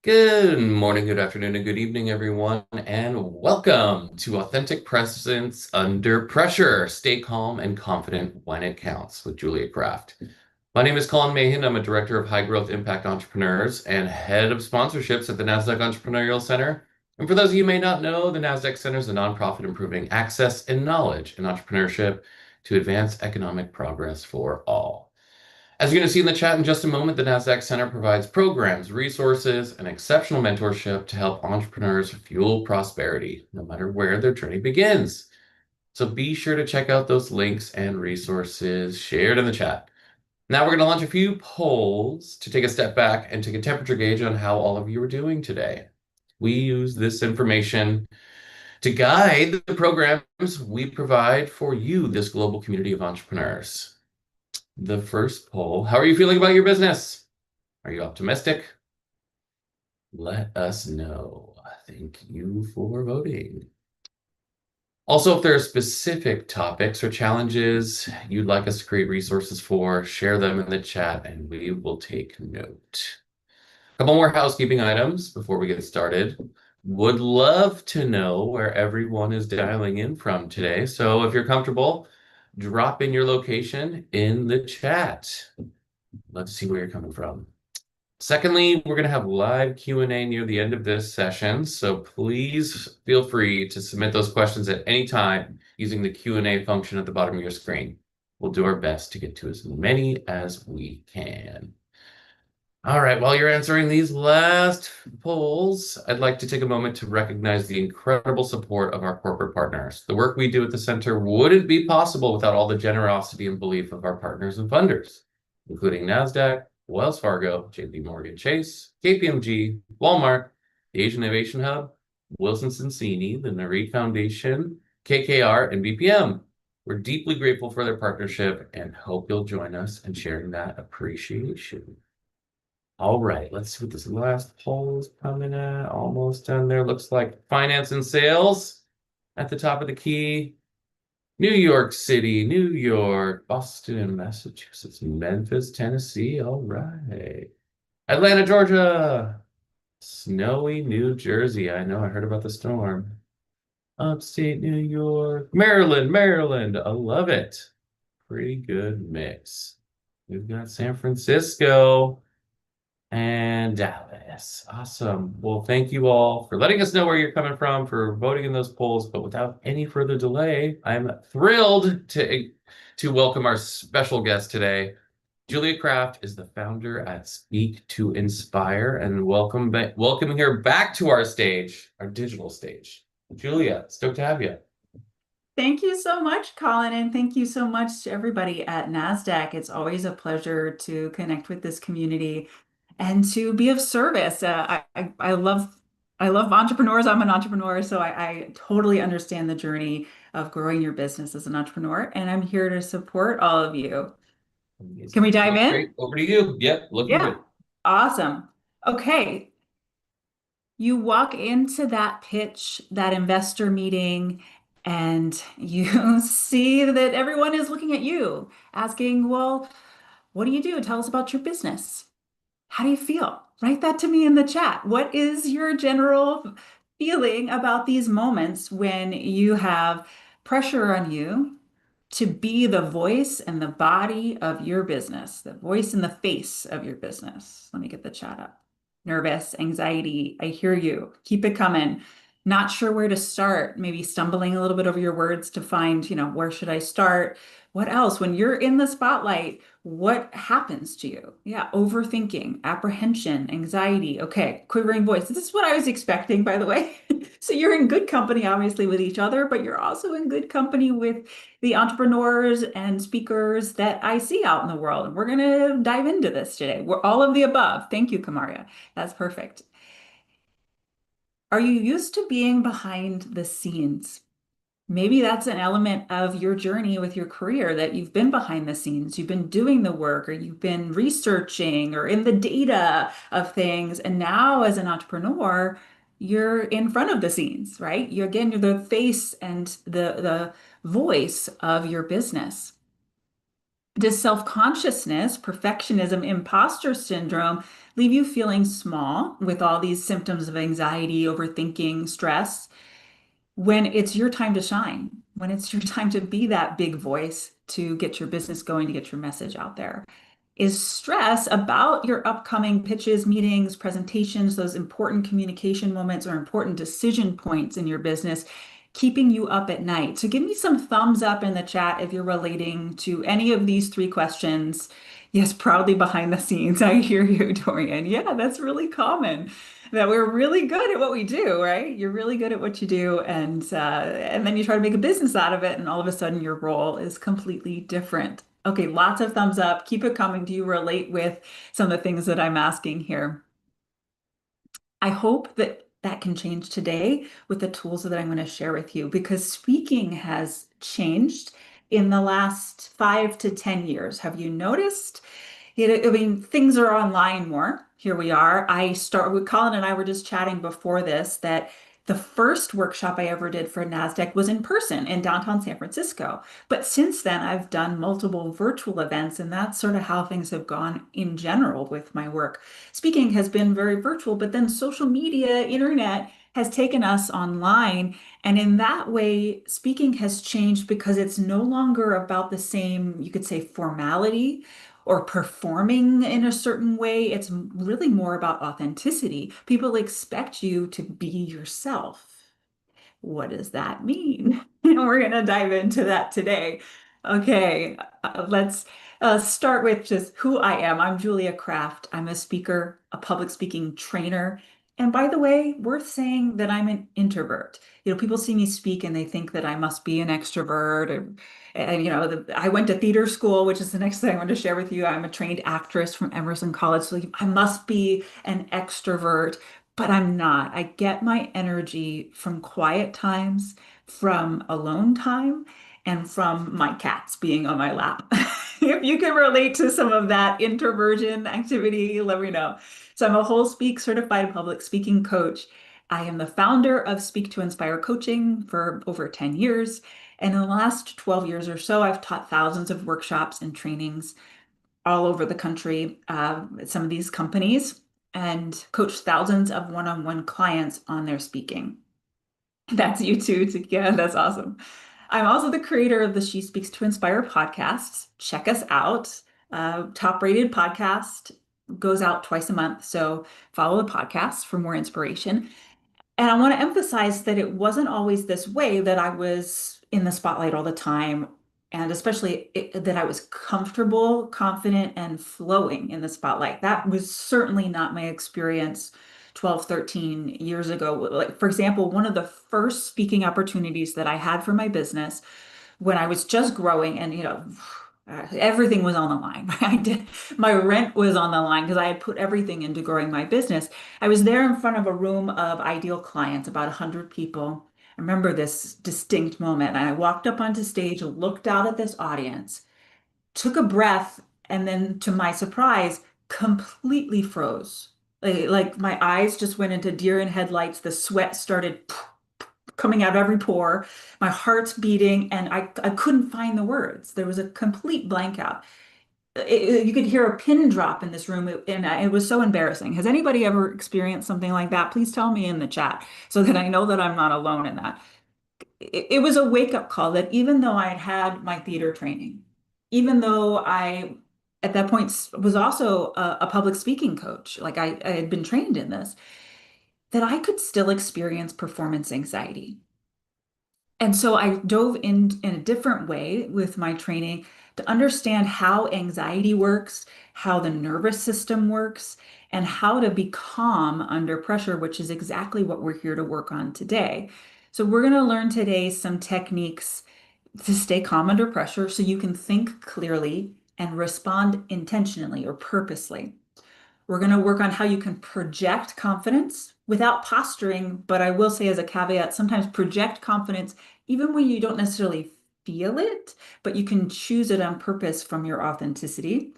Good morning, good afternoon, and good evening, everyone, and welcome to Authentic Presence Under Pressure. Stay calm and confident when it counts with Julia Kraft. My name is Colin Mahan. I'm a director of high growth impact entrepreneurs and head of sponsorships at the Nasdaq Entrepreneurial Center. And for those of you who may not know, the Nasdaq Center is a nonprofit improving access and knowledge in entrepreneurship to advance economic progress for all. As you're going to see in the chat in just a moment, the Nasdaq Center provides programs, resources, and exceptional mentorship to help entrepreneurs fuel prosperity, no matter where their journey begins. So be sure to check out those links and resources shared in the chat. Now we're going to launch a few polls to take a step back and take a temperature gauge on how all of you are doing today. We use this information to guide the programs we provide for you, this global community of entrepreneurs. The first poll, how are you feeling about your business? Are you optimistic? Let us know. Thank you for voting. Also, if there are specific topics or challenges you'd like us to create resources for, share them in the chat and we will take note. A couple more housekeeping items before we get started. Would love to know where everyone is dialing in from today. So if you're comfortable, drop in your location in the chat. Let's see where you're coming from. Secondly, we're going to have live Q&A near the end of this session, so please feel free to submit those questions at any time using the Q&A function at the bottom of your screen. We'll do our best to get to as many as we can. All right, while you're answering these last polls, I'd like to take a moment to recognize the incredible support of our corporate partners. The work we do at the center wouldn't be possible without all the generosity and belief of our partners and funders, including Nasdaq, Wells Fargo, JP Morgan Chase, KPMG, Walmart, the Asian Innovation Hub, Wilson Sonsini, the Nari Foundation, KKR, and BPM. We're deeply grateful for their partnership and hope you'll join us in sharing that appreciation. All right, let's see what this last poll is coming at. Almost done there. Looks like finance and sales at the top of the key. New York City, New York, Boston, Massachusetts, Memphis, Tennessee. All right. Atlanta, Georgia. Snowy New Jersey. I know, I heard about the storm. Upstate New York. Maryland, Maryland. I love it. Pretty good mix. We've got San Francisco and Dallas. Awesome. Well, thank you all for letting us know where you're coming from, for voting in those polls. But without any further delay, I'm thrilled to welcome our special guest today. Julia Kraft is the founder at Speak to Inspire, and welcoming her back to our stage, our digital stage. Julia, stoked to have you. Thank you so much, Colin, and thank you so much to everybody at NASDAQ. It's always a pleasure to connect with this community and to be of service. I love entrepreneurs. I'm an entrepreneur, so I totally understand the journey of growing your business as an entrepreneur, and I'm here to support all of you. Can we dive in? Great. Over to you. Yep, looking Yeah, good. awesome. Okay, you walk into that pitch, that investor meeting, and you see that everyone is looking at you, asking, well, what do you do? Tell us about your business. How do you feel? Write that to me in the chat. What is your general feeling about these moments when you have pressure on you to be the voice and the body of your business, the voice and the face of your business? Let me get the chat up. Nervous, anxiety, I hear you. Keep it coming. Not sure where to start, maybe stumbling a little bit over your words to find, where should I start? What else? When you're in the spotlight, what happens to you? Yeah, overthinking, apprehension, anxiety. Okay, quivering voice. This is what I was expecting, by the way. So you're in good company, obviously, with each other, but you're also in good company with the entrepreneurs and speakers that I see out in the world. And we're going to dive into this today. We're all of the above. Thank you, Kamaria. That's perfect. Are you used to being behind the scenes? Maybe that's an element of your journey with your career that you've been behind the scenes, you've been doing the work, or you've been researching or in the data of things. And now, as an entrepreneur, you're in front of the scenes, right? You're the face and the voice of your business. Does self-consciousness, perfectionism, imposter syndrome leave you feeling small with all these symptoms of anxiety, overthinking, stress? When it's your time to shine, when it's your time to be that big voice to get your business going, to get your message out there. Is stress about your upcoming pitches, meetings, presentations, those important communication moments or important decision points in your business keeping you up at night? So give me some thumbs up in the chat if you're relating to any of these three questions. Yes, proudly behind the scenes. I hear you, Dorian. Yeah, that's really common that we're really good at what we do, right? You're really good at what you do, and then you try to make a business out of it, and all of a sudden your role is completely different. Okay, lots of thumbs up. Keep it coming. Do you relate with some of the things that I'm asking here? I hope that that can change today with the tools that I'm going to share with you because speaking has changed in the last 5 to 10 years. Have you noticed? I mean, things are online more. Here we are. Colin and I were just chatting before this that the first workshop I ever did for Nasdaq was in person in downtown San Francisco. But since then, I've done multiple virtual events, and that's sort of how things have gone in general with my work. Speaking has been very virtual, but then social media, internet has taken us online. And in that way, speaking has changed because it's no longer about the same, you could say, formality or performing in a certain way. It's really more about authenticity. People expect you to be yourself. What does that mean? We're going to dive into that today. Okay, let's start with just who I am. I'm Julia Kraft. I'm a speaker, a public speaking trainer. And by the way, worth saying that I'm an introvert. People see me speak and they think that I must be an extrovert. I went to theater school, which is the next thing I want to share with you. I'm a trained actress from Emerson College, so I must be an extrovert. But I'm not. I get my energy from quiet times, from alone time, and from my cats being on my lap. If you can relate to some of that introversion activity, let me know. So I'm a whole speak certified public speaking coach. I am the founder of Speak to Inspire Coaching for over 10 years. And in the last 12 years or so, I've taught thousands of workshops and trainings all over the country at some of these companies and coached thousands of one-on-one clients on their speaking. That's you too. Yeah, that's awesome. I'm also the creator of the She Speaks to Inspire podcasts. Check us out. Top rated podcast goes out twice a month. So follow the podcast for more inspiration. And I want to emphasize that it wasn't always this way that I was in the spotlight all the time, and especially that I was comfortable, confident, and flowing in the spotlight. That was certainly not my experience 12, 13 years ago. Like, for example, one of the first speaking opportunities that I had for my business when I was just growing and, everything was on the line. My rent was on the line because I had put everything into growing my business. I was there in front of a room of ideal clients, about 100 people. I remember this distinct moment. And I walked up onto stage, looked out at this audience, took a breath, and then to my surprise, completely froze. Like my eyes just went into deer in headlights. The sweat started coming out of every pore. My heart's beating, and I couldn't find the words. There was a complete blank out. You could hear a pin drop in this room, and it was so embarrassing. Has anybody ever experienced something like that? Please tell me in the chat so that I know that I'm not alone in that. It was a wake-up call that even though I had had my theater training, even though I at that point was also a public speaking coach, like I had been trained in this, that I could still experience performance anxiety. And so I dove in a different way with my training to understand how anxiety works, how the nervous system works, and how to be calm under pressure, which is exactly what we're here to work on today. So we're going to learn today some techniques to stay calm under pressure so you can think clearly and respond intentionally or purposely. We're going to work on how you can project confidence without posturing, but I will say as a caveat, sometimes project confidence even when you don't necessarily feel it, but you can choose it on purpose from your authenticity.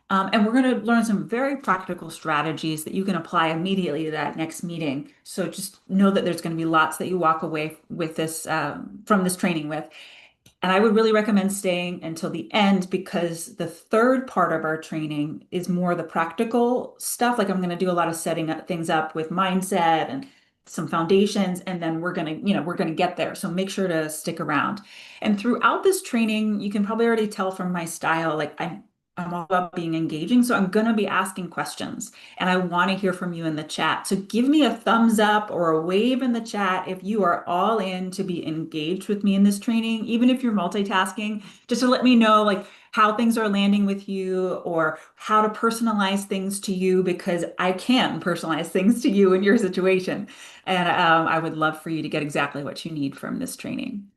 And we're going to learn some very practical strategies that you can apply immediately to that next meeting. So just know that there's going to be lots that you walk away with this from this training with. And I would really recommend staying until the end because the third part of our training is more the practical stuff. Like I'm going to do a lot of setting up things up with mindset and some foundations, and then we're going to get there. So make sure to stick around. And throughout this training, you can probably already tell from my style, like I'm all about being engaging. So I'm going to be asking questions and I want to hear from you in the chat. So give me a thumbs up or a wave in the chat if you are all in to be engaged with me in this training, even if you're multitasking, just to let me know like how things are landing with you or how to personalize things to you because I can personalize things to you in your situation. And I would love for you to get exactly what you need from this training.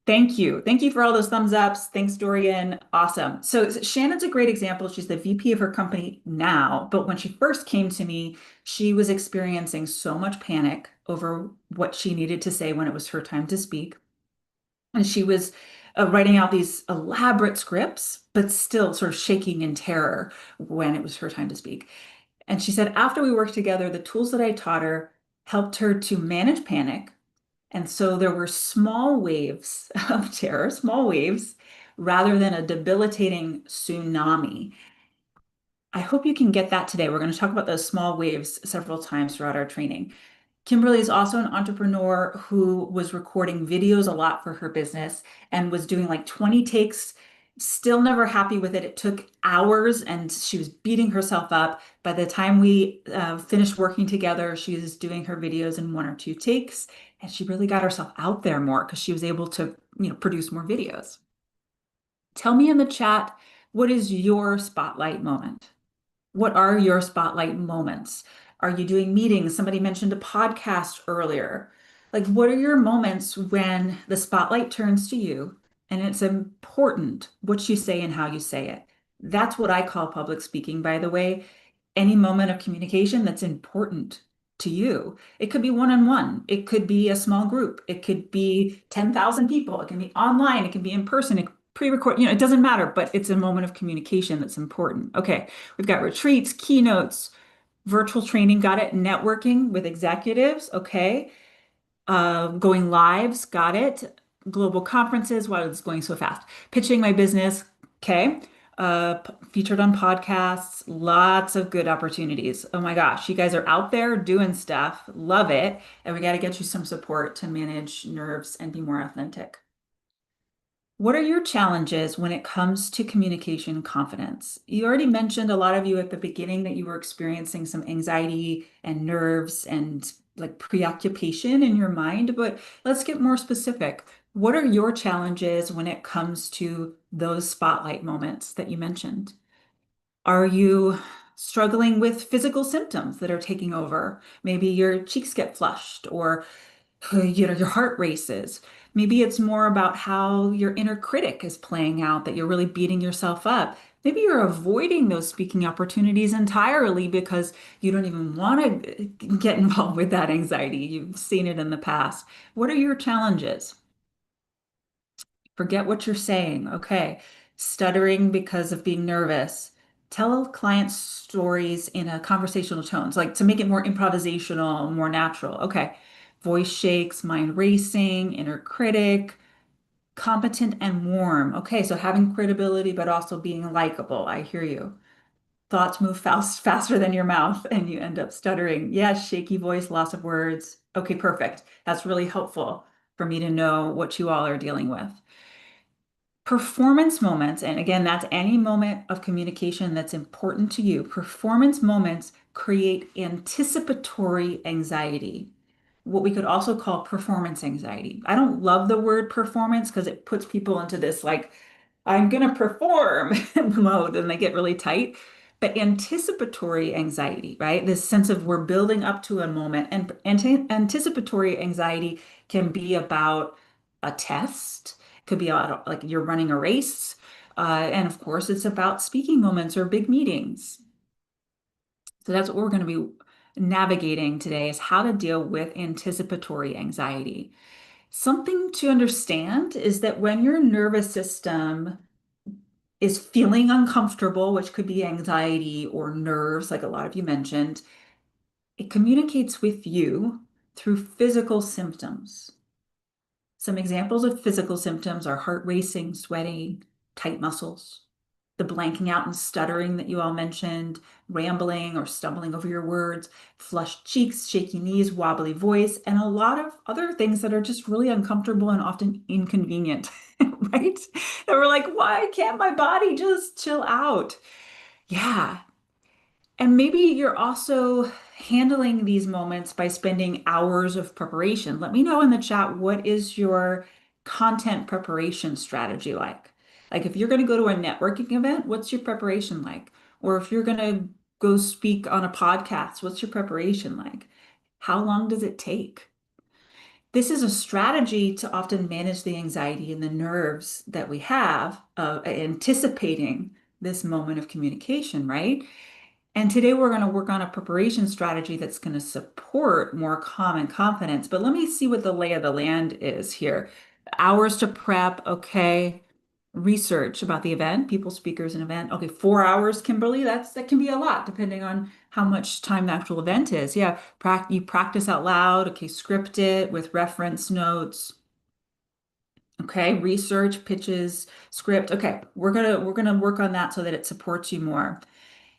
Thank you. Thank you for all those thumbs ups. Thanks, Dorian. Awesome. So Shannon's a great example. She's the VP of her company now, but when she first came to me, she was experiencing so much panic over what she needed to say when it was her time to speak. And she was writing out these elaborate scripts, but still sort of shaking in terror when it was her time to speak. And she said, after we worked together, the tools that I taught her helped her to manage panic, and so there were small waves of terror, small waves, rather than a debilitating tsunami. I hope you can get that today. We're going to talk about those small waves several times throughout our training. Kimberly is also an entrepreneur who was recording videos a lot for her business and was doing like 20 takes, still never happy with it. It took hours and she was beating herself up. By the time we finished working together, she was doing her videos in one or two takes, and she really got herself out there more because she was able to, produce more videos. Tell me in the chat, what is your spotlight moment? What are your spotlight moments? Are you doing meetings? Somebody mentioned a podcast earlier. Like, what are your moments when the spotlight turns to you and it's important what you say and how you say it? That's what I call public speaking, by the way. Any moment of communication that's important to you. It could be one-on-one. It could be a small group. It could be 10,000 people. It can be online. It can be in person. It pre-record, it doesn't matter, but it's a moment of communication that's important. Okay. We've got retreats, keynotes, virtual training, got it. Networking with executives, okay. Going lives, got it. Global conferences, why is going so fast? Pitching my business, okay. Featured on podcasts, lots of good opportunities. Oh my gosh, you guys are out there doing stuff. Love it. And we got to get you some support to manage nerves and be more authentic. What are your challenges when it comes to communication confidence? You already mentioned a lot of you at the beginning that you were experiencing some anxiety and nerves and like preoccupation in your mind, but let's get more specific. What are your challenges when it comes to those spotlight moments that you mentioned? Are you struggling with physical symptoms that are taking over? Maybe your cheeks get flushed or your heart races. Maybe it's more about how your inner critic is playing out, that you're really beating yourself up. Maybe you're avoiding those speaking opportunities entirely because you don't even want to get involved with that anxiety. You've seen it in the past. What are your challenges? Forget what you're saying. Okay. Stuttering because of being nervous. Tell clients stories in a conversational tone, so like to make it more improvisational, more natural. Okay. Voice shakes, mind racing, inner critic, competent and warm. Okay. So having credibility, but also being likable. I hear you. Thoughts move faster than your mouth and you end up stuttering. Yes, shaky voice, loss of words. Okay, perfect. That's really helpful for me to know what you all are dealing with. Performance moments, and again, that's any moment of communication that's important to you. Performance moments create anticipatory anxiety, what we could also call performance anxiety. I don't love the word performance because it puts people into this like, I'm going to perform mode and they get really tight. But anticipatory anxiety, right? This sense of we're building up to a moment, and anticipatory anxiety can be about a test, could be about like you're running a race. And of course, it's about speaking moments or big meetings. So that's what we're going to be navigating today is how to deal with anticipatory anxiety. Something to understand is that when your nervous system is feeling uncomfortable, which could be anxiety or nerves, like a lot of you mentioned, it communicates with you through physical symptoms. Some examples of physical symptoms are heart racing, sweating, tight muscles, the blanking out and stuttering that you all mentioned, rambling or stumbling over your words, flushed cheeks, shaky knees, wobbly voice, and a lot of other things that are just really uncomfortable and often inconvenient, right? And we're like, why can't my body just chill out? Yeah, and maybe you're also handling these moments by spending hours of preparation. Let me know in the chat, what is your content preparation strategy like? Like if you're going to go to a networking event, what's your preparation like? Or if you're going to go speak on a podcast, what's your preparation like? How long does it take? This is a strategy to often manage the anxiety and the nerves that we have anticipating this moment of communication, right? And today we're going to work on a preparation strategy that's going to support more calm and confidence. But let me see what the lay of the land is here. Hours to prep, okay. Research about the event, people, speakers, and event. Okay, 4 hours, Kimberly. That can be a lot depending on how much time the actual event is. Yeah, you practice out loud. Okay, script it with reference notes. Okay, research, pitches, script. Okay, we're gonna work on that so that it supports you more.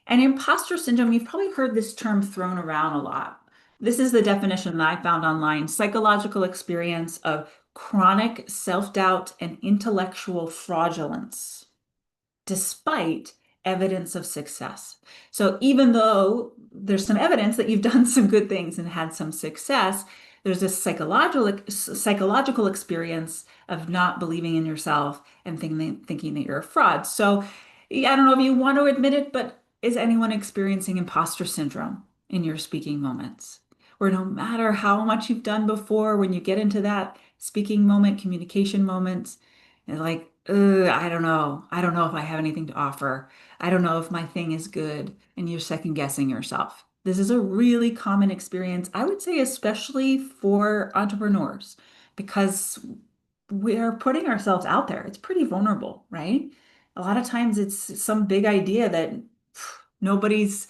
And imposter syndrome, you've probably heard this term thrown around a lot. This is the definition that I found online: psychological experience of chronic self-doubt and intellectual fraudulence despite evidence of success. So even though there's some evidence that you've done some good things and had some success, there's this psychological experience of not believing in yourself and thinking that you're a fraud. So yeah, I don't know if you want to admit it, but is anyone experiencing imposter syndrome in your speaking moments? Where no matter how much you've done before, when you get into that speaking moment, communication moments, you're like, ugh, I don't know. I don't know if I have anything to offer. I don't know if my thing is good. And you're second guessing yourself. This is a really common experience, I would say, especially for entrepreneurs, because we're putting ourselves out there. It's pretty vulnerable, right? A lot of times it's some big idea that nobody's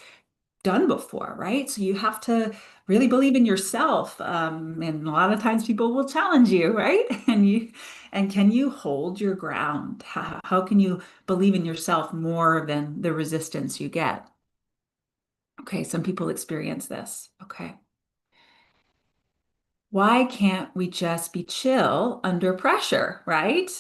done before, right? So you have to really believe in yourself. And a lot of times people will challenge you, right? And can you hold your ground? How can you believe in yourself more than the resistance you get? Okay, some people experience this. Okay. Why can't we just be chill under pressure, right?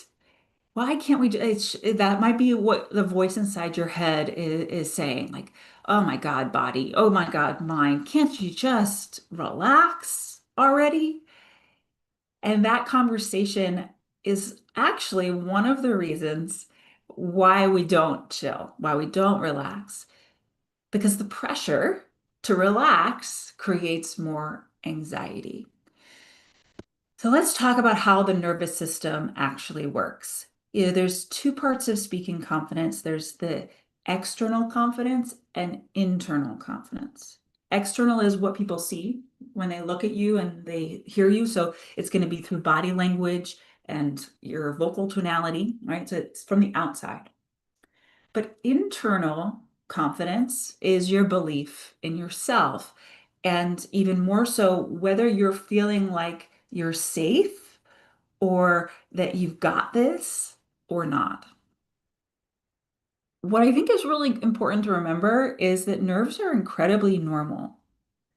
Why can't we? That might be what the voice inside your head is saying, like, oh my God, body. Oh my God, mind. Can't you just relax already? And that conversation is actually one of the reasons why we don't chill, why we don't relax, because the pressure to relax creates more anxiety. So let's talk about how the nervous system actually works. There's two parts of speaking confidence. There's the external confidence and internal confidence. External is what people see when they look at you and they hear you. So it's going to be through body language and your vocal tonality, right? So it's from the outside. But internal confidence is your belief in yourself. And even more so, whether you're feeling like you're safe or that you've got this or not. What I think is really important to remember is that nerves are incredibly normal.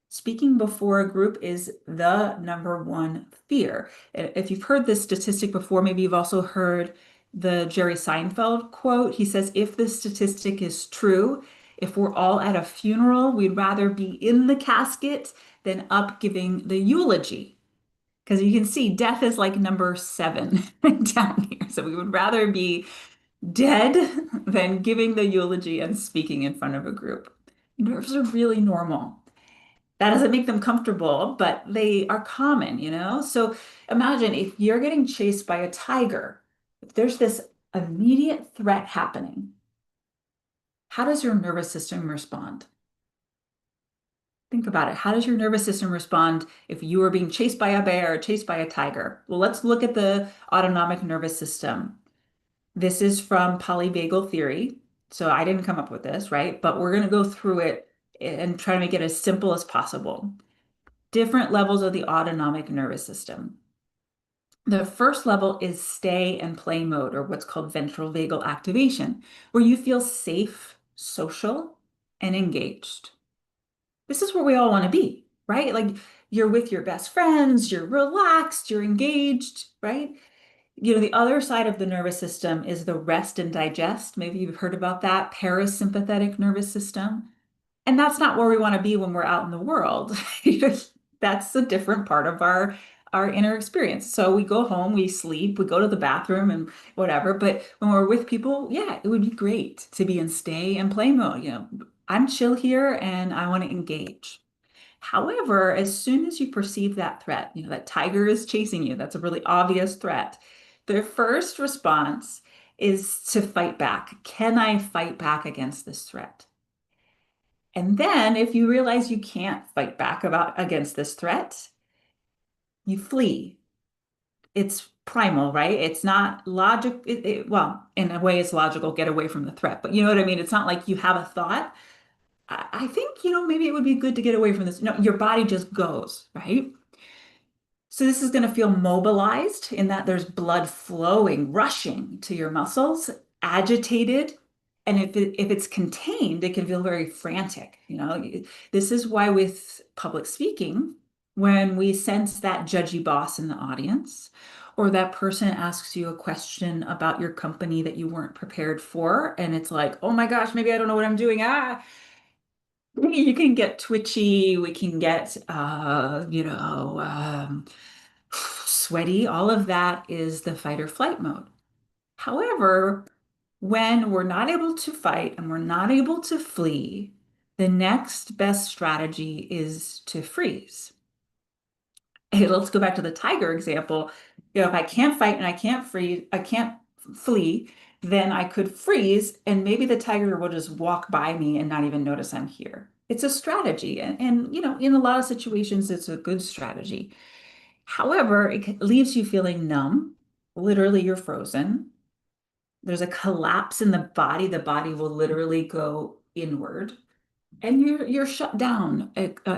Speaking before a group is the number one fear. If you've heard this statistic before, maybe you've also heard the Jerry Seinfeld quote. He says, if this statistic is true, if we're all at a funeral, we'd rather be in the casket than up giving the eulogy. Because you can see death is like number seven down here. So we would rather be dead than giving the eulogy and speaking in front of a group. Nerves are really normal. That doesn't make them comfortable, but they are common, you know? So imagine if you're getting chased by a tiger, if there's this immediate threat happening, how does your nervous system respond? Think about it. How does your nervous system respond if you are being chased by a bear or chased by a tiger? Well, let's look at the autonomic nervous system. This is from polyvagal theory. So I didn't come up with this, right? But we're going to go through it and try to make it as simple as possible. Different levels of the autonomic nervous system. The first level is stay and play mode, or what's called ventral vagal activation, where you feel safe, social, and engaged. This is where we all want to be, right? Like you're with your best friends, you're relaxed, you're engaged, right? The other side of the nervous system is the rest and digest. Maybe you've heard about that parasympathetic nervous system. And that's not where we want to be when we're out in the world. That's a different part of our inner experience. So we go home, we sleep, we go to the bathroom and whatever. But when we're with people, yeah, it would be great to be in stay and play mode. I'm chill here and I want to engage. However, as soon as you perceive that threat, that tiger is chasing you, that's a really obvious threat. The first response is to fight back. Can I fight back against this threat? And then if you realize you can't fight back against this threat, you flee. It's primal, right? It's not logic. Well, in a way, it's logical, get away from the threat. But you know what I mean? It's not like you have a thought. I think, maybe it would be good to get away from this. No, your body just goes, right? So this is going to feel mobilized in that there's blood flowing, rushing to your muscles, agitated. And if it's contained, it can feel very frantic. This is why with public speaking, when we sense that judgy boss in the audience, or that person asks you a question about your company that you weren't prepared for, and it's like, oh my gosh, maybe I don't know what I'm doing. You can get twitchy. We can get, sweaty. All of that is the fight or flight mode. However, when we're not able to fight and we're not able to flee, the next best strategy is to freeze. Hey, let's go back to the tiger example. If I can't fight and I can't flee, then I could freeze and maybe the tiger will just walk by me and not even notice I'm here. It's a strategy. And in a lot of situations, it's a good strategy. However, it leaves you feeling numb. Literally, you're frozen. There's a collapse in the body. The body will literally go inward, and you're shut down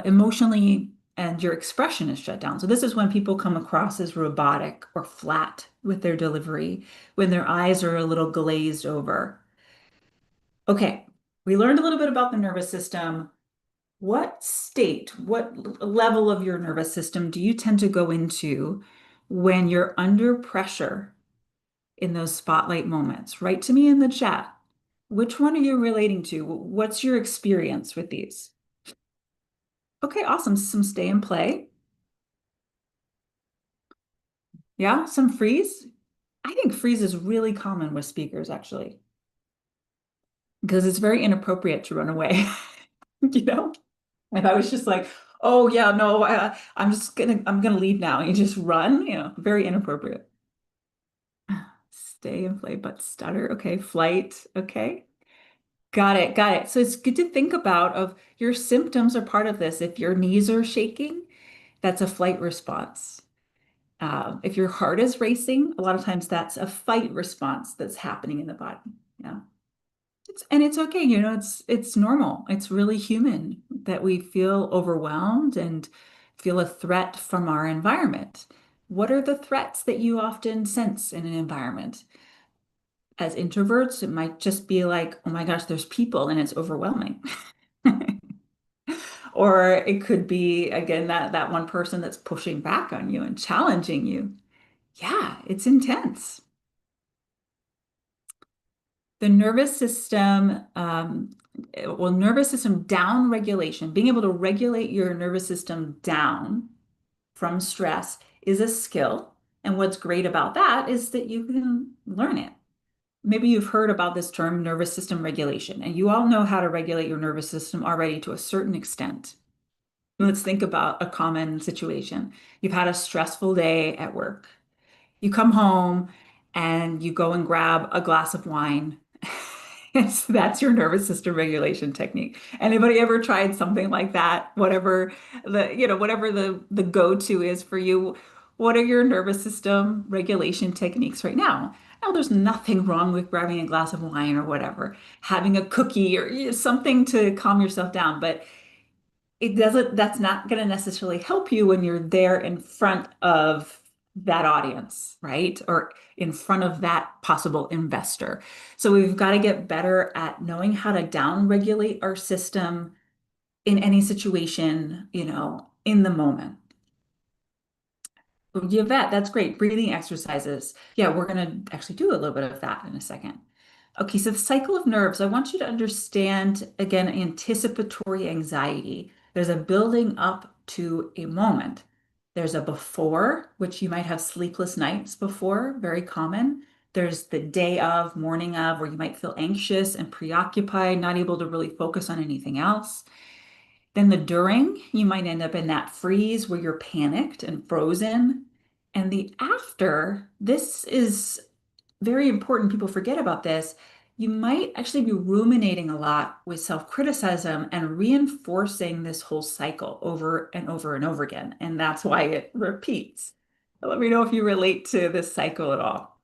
emotionally, and your expression is shut down. So this is when people come across as robotic or flat with their delivery, when their eyes are a little glazed over. Okay, we learned a little bit about the nervous system. What level of your nervous system do you tend to go into when you're under pressure in those spotlight moments? Write to me in the chat. Which one are you relating to? What's your experience with these? Okay, awesome. Some stay and play. Yeah, some freeze. I think freeze is really common with speakers, actually, because it's very inappropriate to run away. You know? If I was just like, oh yeah, no, I'm gonna leave now, and you just run, very inappropriate. Stay and play, but stutter. Okay, flight. Okay. Got it. Got it. So it's good to think about of your symptoms are part of this. If your knees are shaking, that's a flight response. If your heart is racing, a lot of times that's a fight response that's happening in the body. Yeah. And it's okay, it's normal. It's really human that we feel overwhelmed and feel a threat from our environment. What are the threats that you often sense in an environment? As introverts, it might just be like, oh my gosh, there's people and it's overwhelming. Or it could be, again, that one person that's pushing back on you and challenging you. Yeah, it's intense. The nervous system, nervous system down regulation, being able to regulate your nervous system down from stress is a skill. And what's great about that is that you can learn it. Maybe you've heard about this term nervous system regulation, and you all know how to regulate your nervous system already to a certain extent. Let's think about a common situation. You've had a stressful day at work. You come home and you go and grab a glass of wine. That's your nervous system regulation technique. Anybody ever tried something like that? Whatever the go-to is for you, what are your nervous system regulation techniques right now? Now, there's nothing wrong with grabbing a glass of wine or whatever, having a cookie or something to calm yourself down, but that's not going to necessarily help you when you're there in front of that audience, right? Or in front of that possible investor. So we've got to get better at knowing how to down regulate our system in any situation, in the moment. Yeah, that's great. Breathing exercises. Yeah, we're going to actually do a little bit of that in a second. Okay, so the cycle of nerves, I want you to understand again anticipatory anxiety. There's a building up to a moment. There's a before, which you might have sleepless nights before, very common. There's the day of, morning of, where you might feel anxious and preoccupied, not able to really focus on anything else. Then the during, you might end up in that freeze where you're panicked and frozen. And the after, this is very important. People forget about this. You might actually be ruminating a lot with self-criticism and reinforcing this whole cycle over and over and over again. And that's why it repeats. Let me know if you relate to this cycle at all.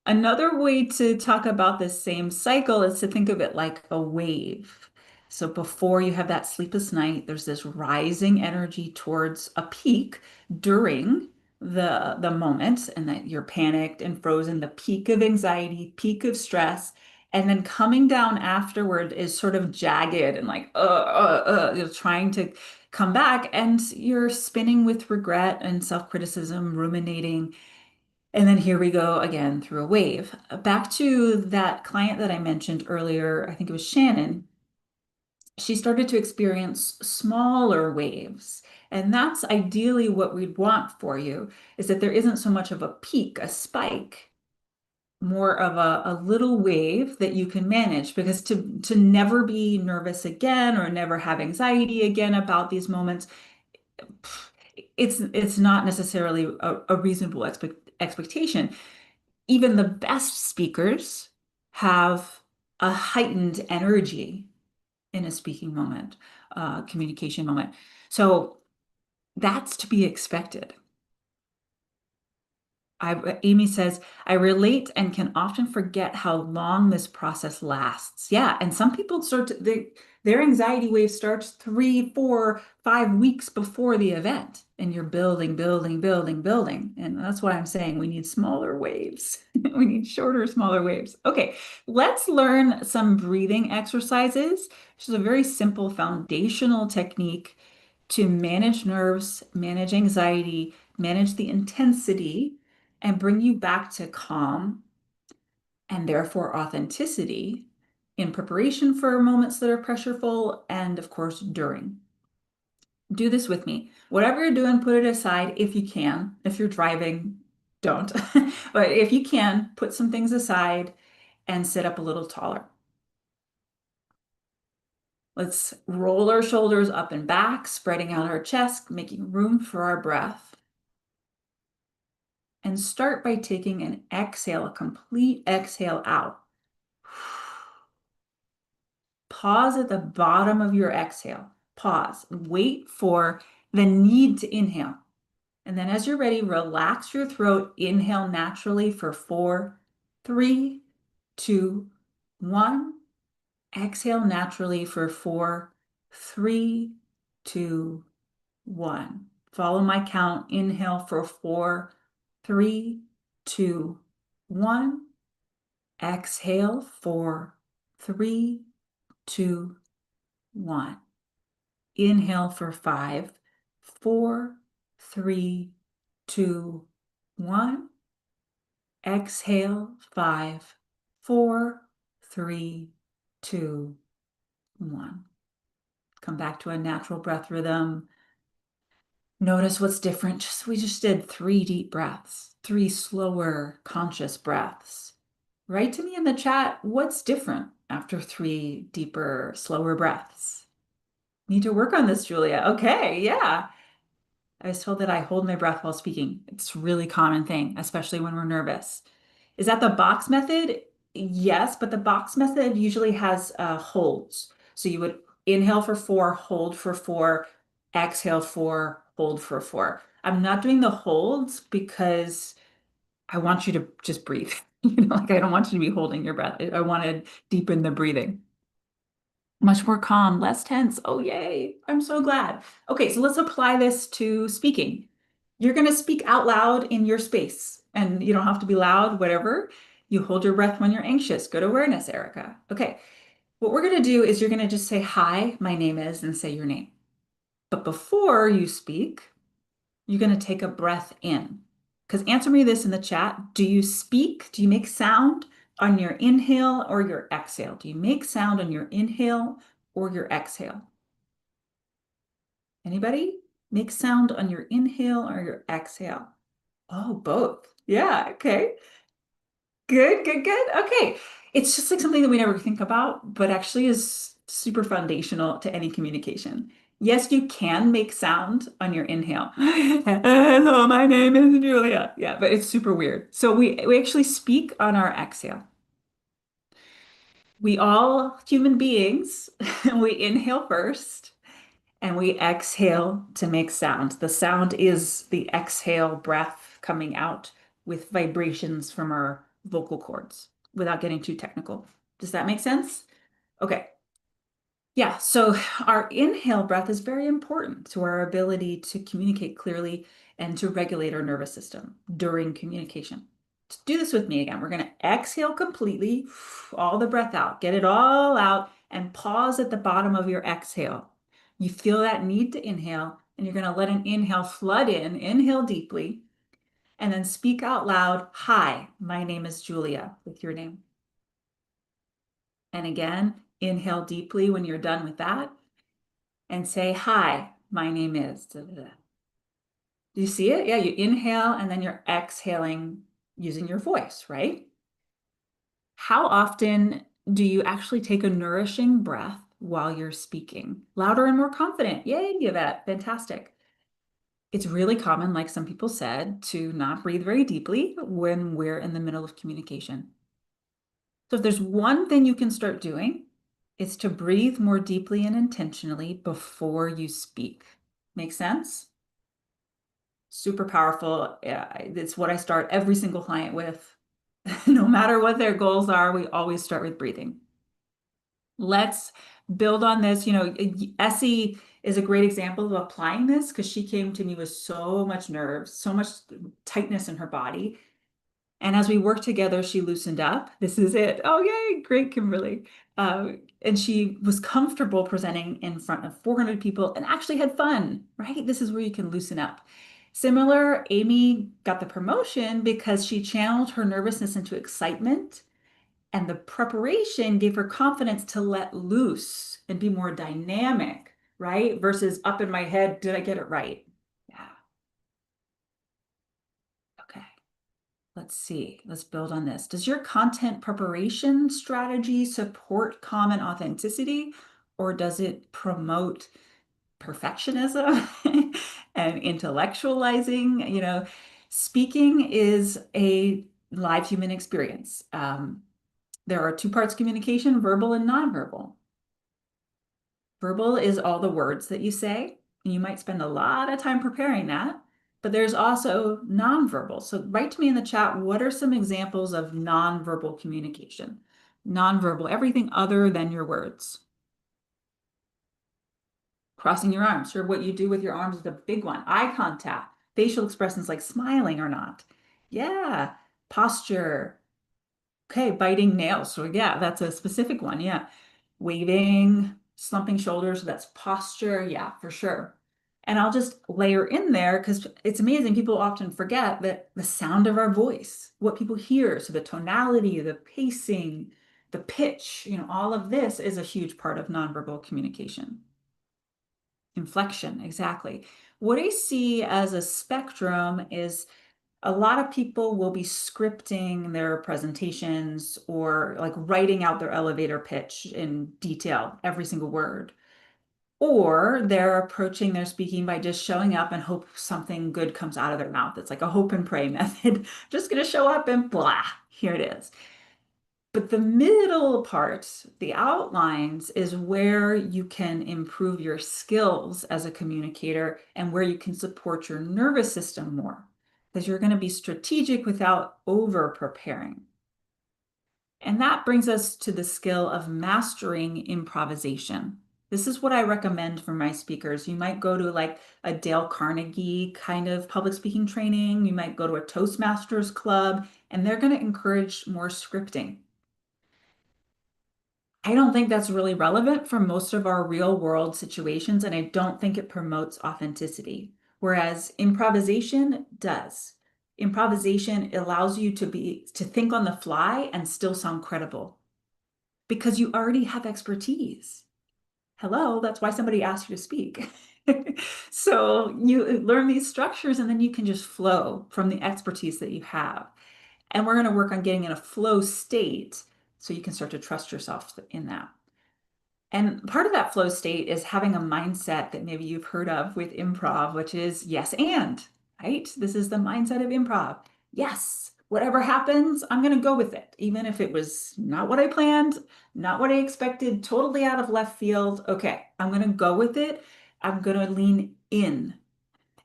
Another way to talk about this same cycle is to think of it like a wave. So before you have that sleepless night, there's this rising energy towards a peak during the moment, and that you're panicked and frozen, the peak of anxiety, peak of stress, and then coming down afterward is sort of jagged and like you're trying to come back, and you're spinning with regret and self-criticism, ruminating. And then here we go again through a wave. Back to that client that I mentioned earlier, I think it was Shannon. She started to experience smaller waves. And that's ideally what we'd want for you, is that there isn't so much of a peak, a spike, more of a little wave that you can manage. Because to never be nervous again or never have anxiety again about these moments, it's not necessarily a reasonable expectation. Even the best speakers have a heightened energy in a speaking moment, communication moment. So that's to be expected. Amy says, I relate and can often forget how long this process lasts. Yeah, and some people their anxiety wave starts 3, 4, 5 weeks before the event, and you're building, building, building, building. And that's why I'm saying we need smaller waves. We need shorter, smaller waves. Okay, let's learn some breathing exercises, which is a very simple foundational technique to manage nerves, manage anxiety, manage the intensity, and bring you back to calm and therefore authenticity in preparation for moments that are pressureful and, of course, during. Do this with me. Whatever you're doing, put it aside if you can. If you're driving, don't. But if you can, put some things aside and sit up a little taller. Let's roll our shoulders up and back, spreading out our chest, making room for our breath. And start by taking an exhale, a complete exhale out. Pause at the bottom of your exhale. Pause. Wait for the need to inhale. And then as you're ready, relax your throat. Inhale naturally for 4, 3, 2, 1. Exhale naturally for 4, 3, 2, 1. Follow my count. Inhale for 4, 3, 2, 1. Exhale, 4, 3, 2, 1. Inhale for 5, 4, 3, 2, 1. Exhale, 5, 4, 3, 2, 1. Come back to a natural breath rhythm. Notice what's different. We just did 3 deep breaths, 3 slower, conscious breaths. Write to me in the chat what's different after 3 deeper, slower breaths. Need to work on this, Julia. Okay, yeah. I was told that I hold my breath while speaking. It's a really common thing, especially when we're nervous. Is that the box method? Yes, but the box method usually has holds. So you would inhale for 4, hold for 4, exhale 4, hold for 4. I'm not doing the holds because I want you to just breathe. Like I don't want you to be holding your breath. I want to deepen the breathing. Much more calm, less tense. Oh, yay. I'm so glad. Okay, so let's apply this to speaking. You're going to speak out loud in your space, and you don't have to be loud, whatever. You hold your breath when you're anxious. Good awareness, Erica. Okay. What we're going to do is you're going to just say, "Hi, my name is," and say your name. But before you speak, you're going to take a breath in. Because answer me this in the chat. Do you speak? Do you make sound on your inhale or your exhale? Do you make sound on your inhale or your exhale? Anybody? Make sound on your inhale or your exhale? Oh, both. Yeah, okay. Good, good, good. Okay. It's just like something that we never think about, but actually is super foundational to any communication. Yes, you can make sound on your inhale. Hello, my name is Julia. Yeah, but it's super weird. So we actually speak on our exhale. We all human beings, we inhale first and we exhale to make sound. The sound is the exhale breath coming out with vibrations from our vocal cords without getting too technical. Does that make sense? Okay. Yeah, so our inhale breath is very important to our ability to communicate clearly and to regulate our nervous system during communication. Let's do this with me again. We're going to exhale completely, all the breath out, get it all out, and pause at the bottom of your exhale. You feel that need to inhale, and you're going to let an inhale flood in. Inhale deeply, and then speak out loud, "Hi, my name is Julia," with your name. And again, inhale deeply when you're done with that and say, "Hi, my name is." Da, da, da. Do you see it? Yeah, you inhale and then you're exhaling using your voice, right? How often do you actually take a nourishing breath while you're speaking? Louder and more confident. Yay, Yvette. Fantastic. It's really common, like some people said, to not breathe very deeply when we're in the middle of communication. So if there's one thing you can start doing, it's to breathe more deeply and intentionally before you speak. Make sense? Super powerful. Yeah, it's what I start every single client with. No matter what their goals are, we always start with breathing. Let's build on this. Essie is a great example of applying this because she came to me with so much nerves, so much tightness in her body. And as we worked together, she loosened up. This is it. Oh, yay. Great, Kimberly. And she was comfortable presenting in front of 400 people and actually had fun, right? This is where you can loosen up. Similar, Amy got the promotion because she channeled her nervousness into excitement, and the preparation gave her confidence to let loose and be more dynamic, right? Versus up in my head, did I get it right? Yeah. Okay. Let's see. Let's build on this. Does your content preparation strategy support calm and authenticity, or does it promote perfectionism and intellectualizing? Speaking is a live human experience. There are two parts communication, verbal and nonverbal. Verbal is all the words that you say, and you might spend a lot of time preparing that. But there's also nonverbal. So write to me in the chat, what are some examples of nonverbal communication? Nonverbal, everything other than your words. Crossing your arms, sure, what you do with your arms is a big one. Eye contact, facial expressions like smiling or not. Yeah, posture. Okay, biting nails. So yeah, that's a specific one. Yeah. Waving, slumping shoulders, so that's posture. Yeah, for sure. And I'll just layer in there because it's amazing. People often forget that the sound of our voice, what people hear, so the tonality, the pacing, the pitch, all of this is a huge part of nonverbal communication. Inflection, exactly. What I see as a spectrum is a lot of people will be scripting their presentations or like writing out their elevator pitch in detail, every single word. Or they're approaching their speaking by just showing up and hope something good comes out of their mouth. It's like a hope and pray method. Just going to show up and blah, here it is. But the middle part, the outlines, is where you can improve your skills as a communicator and where you can support your nervous system more because you're going to be strategic without over preparing. And that brings us to the skill of mastering improvisation. This is what I recommend for my speakers. You might go to like a Dale Carnegie kind of public speaking training. You might go to a Toastmasters club, and they're going to encourage more scripting. I don't think that's really relevant for most of our real world situations, and I don't think it promotes authenticity. Whereas improvisation does. Improvisation allows you to think on the fly and still sound credible because you already have expertise. Hello, that's why somebody asked you to speak. So you learn these structures and then you can just flow from the expertise that you have. And we're going to work on getting in a flow state so you can start to trust yourself in that. And part of that flow state is having a mindset that maybe you've heard of with improv, which is yes and, right? This is the mindset of improv. Yes, whatever happens, I'm going to go with it, even if it was not what I planned, not what I expected, totally out of left field. Okay, I'm going to go with it. I'm going to lean in.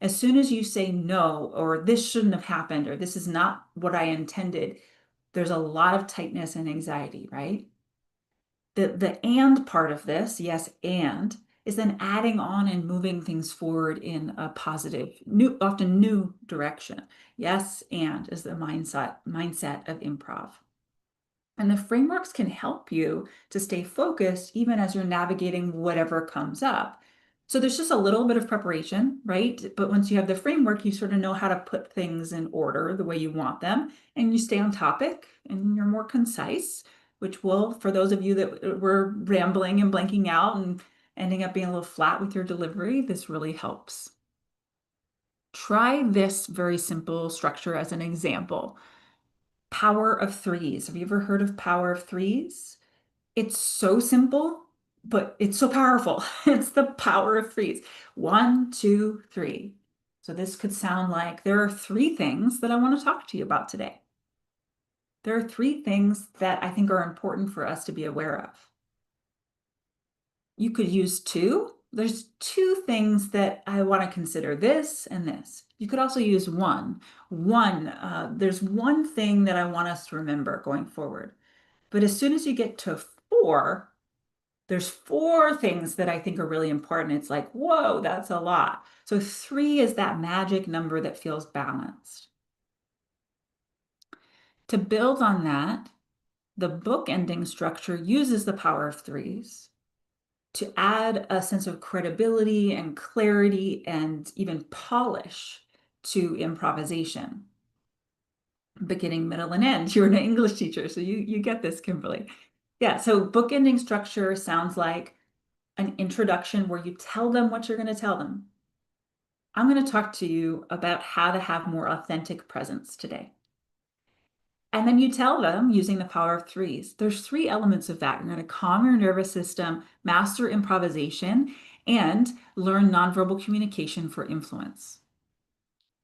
As soon as you say no, or this shouldn't have happened, or this is not what I intended, there's a lot of tightness and anxiety, right? The and part of this, yes, and is then adding on and moving things forward in a positive, new, often new direction. Yes, and is the mindset of improv. And the frameworks can help you to stay focused even as you're navigating whatever comes up. So there's just a little bit of preparation, right? But once you have the framework, you sort of know how to put things in order the way you want them, and you stay on topic and you're more concise, which will, for those of you that were rambling and blanking out and ending up being a little flat with your delivery, this really helps. Try this very simple structure as an example. Power of threes. Have you ever heard of power of threes? It's so simple, but it's so powerful. It's the power of threes. One, two, three. So this could sound like there are three things that I want to talk to you about today. There are three things that I think are important for us to be aware of. You could use two. There's two things that I want to consider, this and this. You could also use one. There's one thing that I want us to remember going forward. But as soon as you get to four, there's four things that I think are really important. It's like, whoa, that's a lot. So three is that magic number that feels balanced. To build on that, the book ending structure uses the power of threes to add a sense of credibility and clarity and even polish to improvisation. Beginning, middle, and end. You're an English teacher, so you get this, Kimberly. Yeah, so book ending structure sounds like an introduction where you tell them what you're going to tell them. I'm going to talk to you about how to have more authentic presence today. And then you tell them using the power of threes. There's three elements of that. You're going to calm your nervous system, master improvisation, and learn nonverbal communication for influence.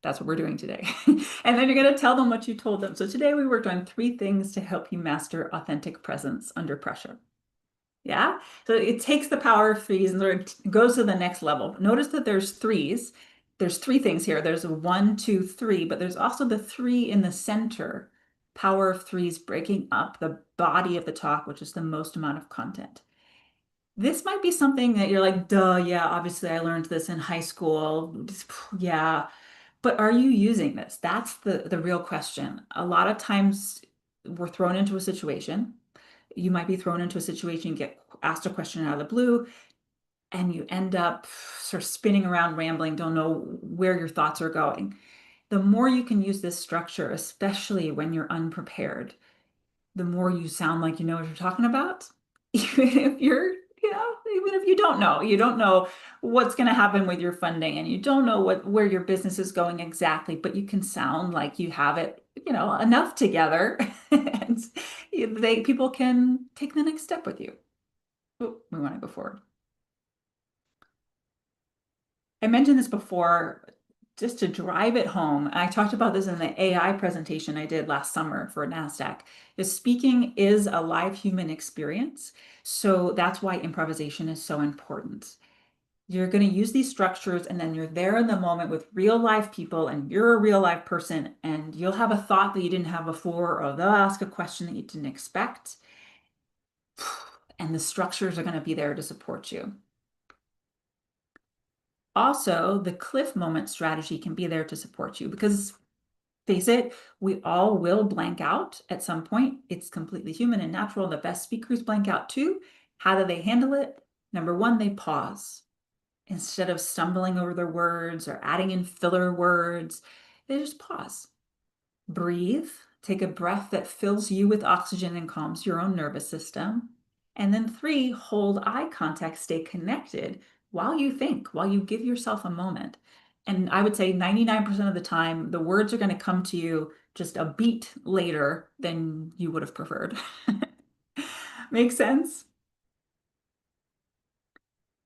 That's what we're doing today. And then you're going to tell them what you told them. So today we worked on three things to help you master authentic presence under pressure. Yeah. So it takes the power of threes and sort of goes to the next level. Notice that there's threes. There's three things here. There's a one, two, three, but there's also the three in the center. Power of threes breaking up the body of the talk, which is the most amount of content. This might be something that you're like, duh, yeah, obviously I learned this in high school. Yeah. But are you using this? That's the real question. A lot of times we're thrown into a situation. You might be thrown into a situation, get asked a question out of the blue, and you end up sort of spinning around, rambling, don't know where your thoughts are going. The more you can use this structure, especially when you're unprepared, the more you sound like you know what you're talking about. Even if you're, even if you don't know what's going to happen with your funding and you don't know where your business is going exactly, but you can sound like you have it, enough together and people can take the next step with you. Oh, we want to go forward. I mentioned this before, just to drive it home. I talked about this in the AI presentation I did last summer for Nasdaq. The speaking is a live human experience. So that's why improvisation is so important. You're going to use these structures and then you're there in the moment with real life people and you're a real life person and you'll have a thought that you didn't have before or they'll ask a question that you didn't expect. And the structures are going to be there to support you. Also, the cliff moment strategy can be there to support you because face it, we all will blank out at some point. It's completely human and natural. The best speakers blank out too. How do they handle it? Number one, they pause. Instead of stumbling over their words or adding in filler words, they just pause. Breathe, take a breath that fills you with oxygen and calms your own nervous system. And then three, hold eye contact, stay connected while you think, while you give yourself a moment. And I would say 99% of the time, the words are going to come to you just a beat later than you would have preferred. Make sense?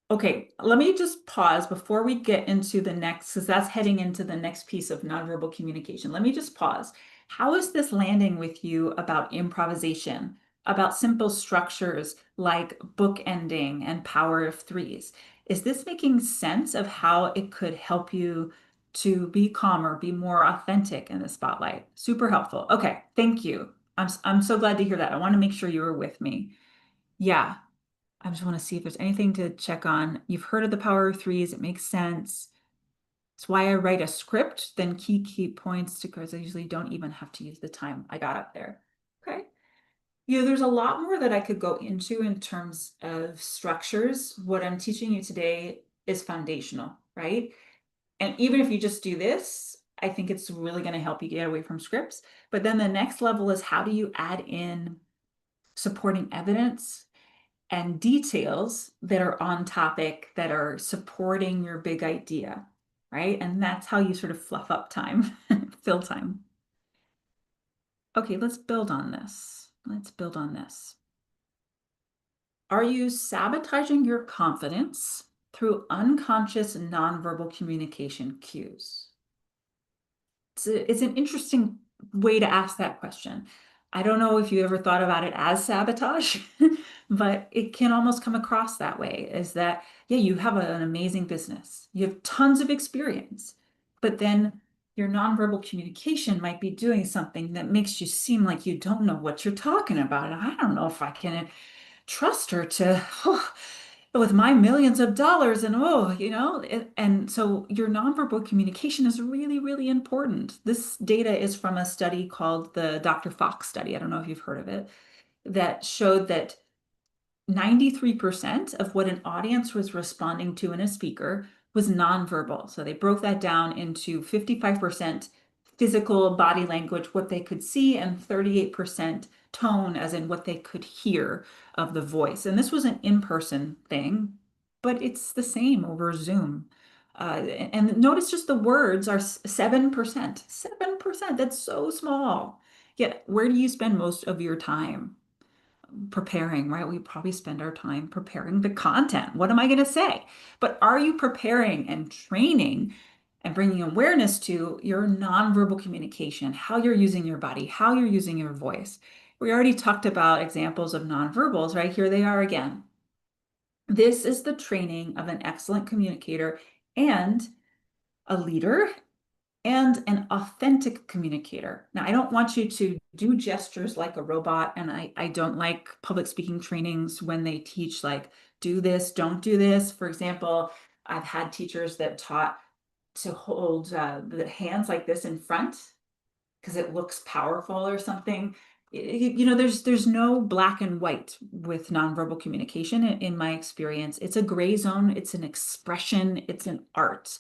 Okay, let me just pause before we get into the next, because that's heading into the next piece of nonverbal communication. Let me just pause. How is this landing with you about improvisation, about simple structures like bookending and power of threes? Is this making sense of how it could help you to be calmer, be more authentic in the spotlight? Super helpful. Okay, thank you. I'm so glad to hear that. I want to make sure you were with me. Yeah. I just want to see if there's anything to check on. You've heard of the power of threes. It makes sense. It's why I write a script, then key points to because I usually don't even have to use the time I got up there. Okay. There's a lot more that I could go into in terms of structures. What I'm teaching you today is foundational, right? And even if you just do this, I think it's really going to help you get away from scripts. But then the next level is how do you add in supporting evidence and details that are on topic that are supporting your big idea, right? And that's how you sort of fluff up time, fill time. Okay, let's build on this. Let's build on this. Are you sabotaging your confidence through unconscious nonverbal communication cues? It's an interesting way to ask that question. I don't know if you ever thought about it as sabotage, but it can almost come across that way is that, yeah, you have an amazing business, you have tons of experience, but then your nonverbal communication might be doing something that makes you seem like you don't know what you're talking about. And I don't know if I can trust her to, with my millions of dollars and and so your nonverbal communication is really, really important. This data is from a study called the Dr. Fox study. I don't know if you've heard of it, that showed that 93% of what an audience was responding to in a speaker was nonverbal. So they broke that down into 55% physical body language, what they could see, and 38% tone, as in what they could hear of the voice. And this was an in-person thing, but it's the same over Zoom. And notice just the words are 7%. 7%, that's so small. Yet, where do you spend most of your time? Preparing, right? We probably spend our time preparing the content. What am I going to say? But are you preparing and training and bringing awareness to your nonverbal communication, how you're using your body, how you're using your voice? We already talked about examples of nonverbals, right? Here they are again. This is the training of an excellent communicator and a leader and an authentic communicator. Now, I don't want you to do gestures like a robot, and I don't like public speaking trainings when they teach like, do this, don't do this. For example, I've had teachers that taught to hold the hands like this in front because it looks powerful or something. There's no black and white with nonverbal communication in my experience. It's a gray zone, it's an expression, it's an art.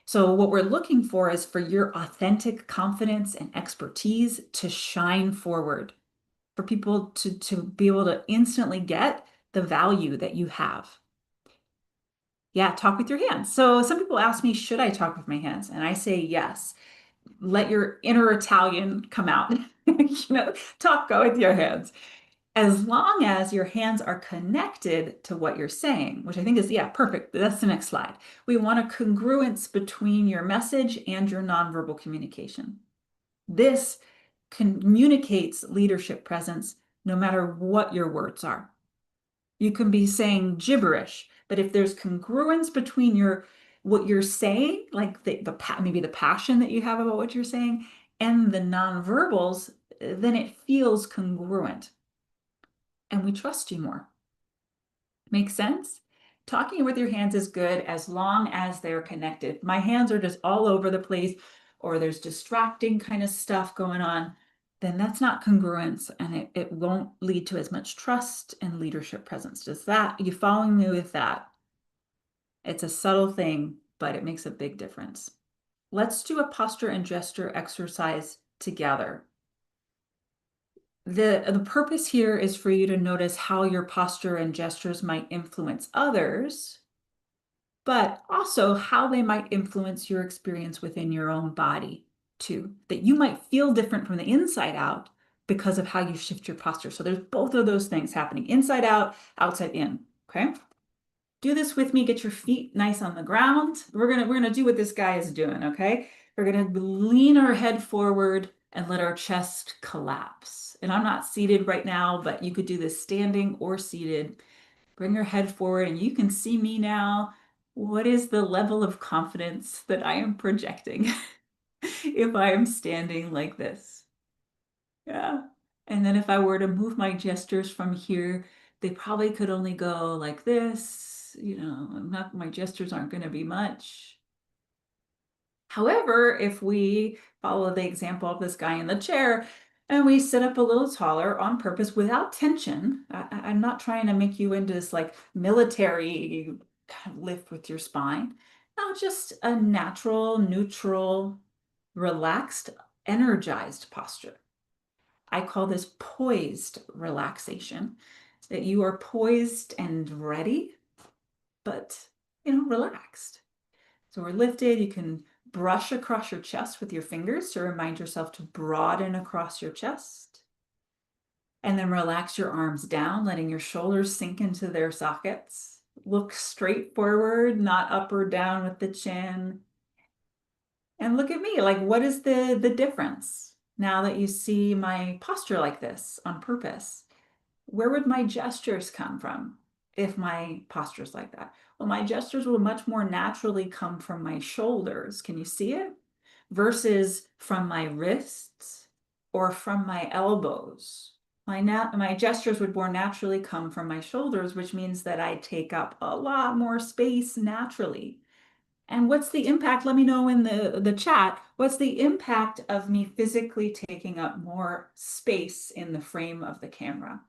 So what we're looking for is for your authentic confidence and expertise to shine forward, for people to be able to instantly get the value that you have. Yeah, talk with your hands. So some people ask me, should I talk with my hands? And I say yes. Let your inner Italian come out. Go with your hands. As long as your hands are connected to what you're saying, which I think is, yeah, perfect. That's the next slide. We want a congruence between your message and your nonverbal communication. This communicates leadership presence no matter what your words are. You can be saying gibberish, but if there's congruence between what you're saying, like maybe the passion that you have about what you're saying, and the nonverbals, then it feels congruent and we trust you more. Make sense? Talking with your hands is good as long as they're connected. My hands are just all over the place, or there's distracting kind of stuff going on, then that's not congruence and it won't lead to as much trust and leadership presence. Does that, you following me with that? It's a subtle thing, but it makes a big difference. Let's do a posture and gesture exercise together. The purpose here is for you to notice how your posture and gestures might influence others, but also how they might influence your experience within your own body too. That you might feel different from the inside out because of how you shift your posture. So there's both of those things happening, inside out, outside in. Okay. Do this with me. Get your feet nice on the ground. We're gonna do what this guy is doing. Okay. We're gonna lean our head forward and let our chest collapse. And I'm not seated right now, but you could do this standing or seated. Bring your head forward and you can see me now. What is the level of confidence that I am projecting if I am standing like this? Yeah. And then if I were to move my gestures from here, they probably could only go like this. My gestures aren't going to be much. However, if we follow the example of this guy in the chair and we sit up a little taller on purpose without tension, I'm not trying to make you into this like military kind of lift with your spine. No, just a natural, neutral, relaxed, energized posture. I call this poised relaxation, that you are poised and ready, but relaxed. So we're lifted. You can brush across your chest with your fingers to remind yourself to broaden across your chest. And then relax your arms down, letting your shoulders sink into their sockets. Look straight forward, not up or down with the chin. And look at me, like what is the difference now that you see my posture like this on purpose? Where would my gestures come from if my posture's like that? Well, my gestures will much more naturally come from my shoulders. Can you see it? Versus from my wrists or from my elbows. My gestures would more naturally come from my shoulders, which means that I take up a lot more space naturally. And what's the impact? Let me know in the chat. What's the impact of me physically taking up more space in the frame of the camera?